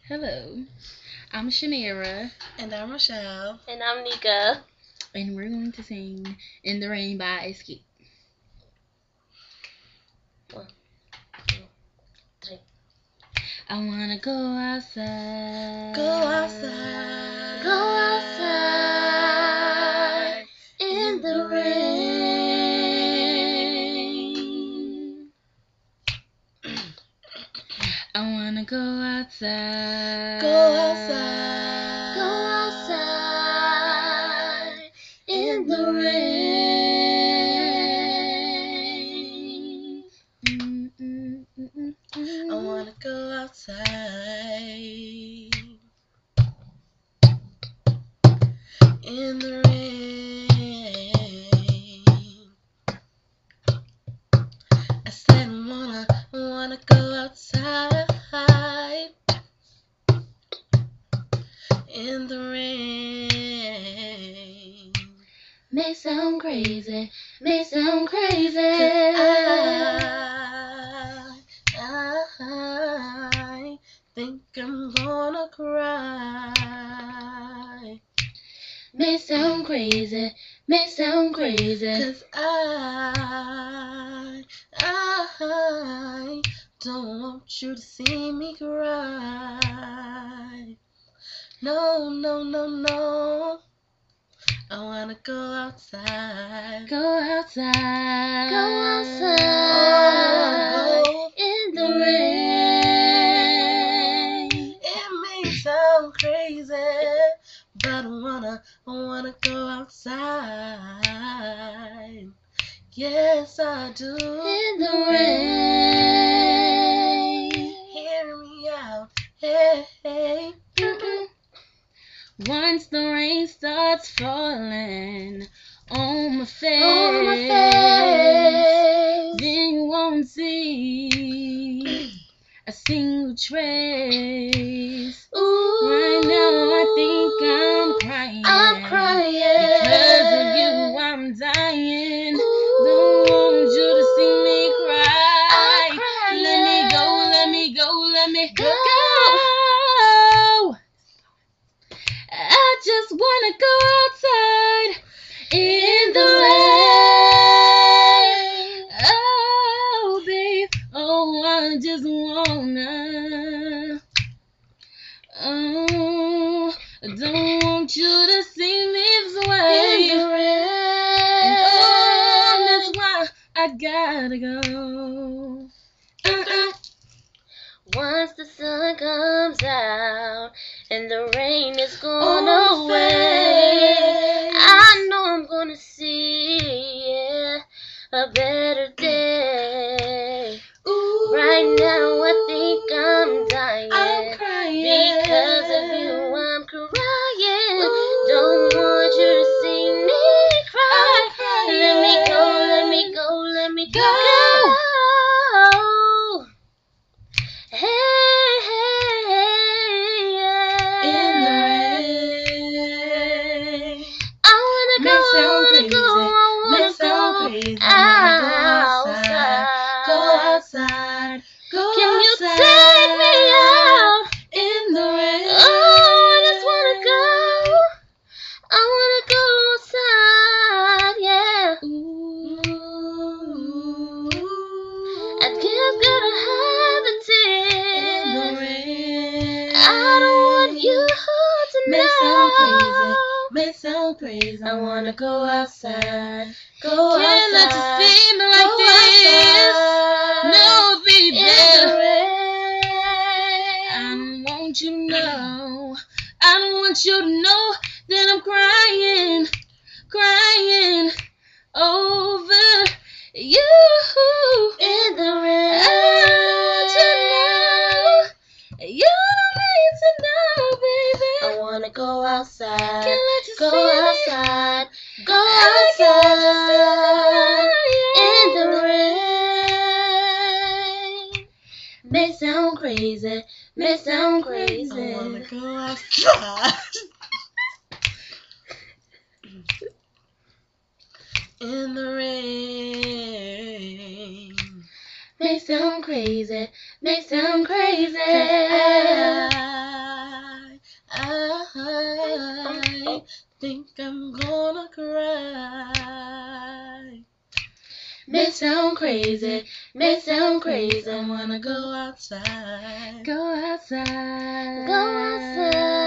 Hello, I'm Shamira, And I'm Rochelle. And I'm Nika. and we're going to sing In the Rain by Escape. 1, 2, 3. I wanna go outside. Go outside. Go outside in the rain. I wanna go outside. Go outside. Go outside in the rain. I wanna go outside in the rain. I said I wanna go outside in the rain. May sound crazy, may sound crazy. I think I'm gonna cry. May sound crazy, may sound crazy. 'Cause I don't want you to see me cry. No, no, no, no. I wanna go outside. Go outside. Go outside Go. in the rain. It may sound crazy, but I wanna go outside. Yes, I do. In the rain. Hear me out. Hey, hey. Once the rain starts falling on my face, On my face. then you won't see a single trace. Ooh. Right now I think I'm crying. I'm crying. Because of you I'm dying. Ooh. Don't want you to see me cry. I'm crying. Let me go, let me go, let me Go. go. I just wanna go outside in the rain. Oh, babe, oh, I just wanna. Oh, I don't want you to see me this way. In the rain. And oh, that's why I gotta go. Once the sun comes out and the rain is gone On my away, face. I know I'm gonna see a better day. Ooh. Right now I think I'm dying. I'm crying. Because of you I'm crying. Ooh. Don't want you to see me cry. I'm crying. Let me go, let me go, let me go. Go. Hey, hey, hey, yeah. In the rain. I wanna go, May sound I wanna crazy. go, I May wanna sound go crazy. I wanna go outside. Go Can you outside. take me out? In the rain. Oh, I just wanna go. I wanna go outside, yeah. Ooh. I just gotta have a In the tear. rain. I don't want you to May know. sound crazy. May sound crazy. I wanna go outside. Go Can't let you outside. see me like Go this. outside. No, baby. In the rain. I don't want you to know. I don't want you to know that I'm crying, crying over you. In the I rain. want you to know. You don't need to know, baby. I wanna go outside. Can't let you Go see me. outside. Go I can't let you see me outside. In the crying. rain. May sound crazy. May sound crazy. I wanna go outside. In the rain. May sound crazy. May sound crazy. 'Cause wanna cry. May sound crazy, may sound crazy. I wanna go outside. Go outside. Go outside.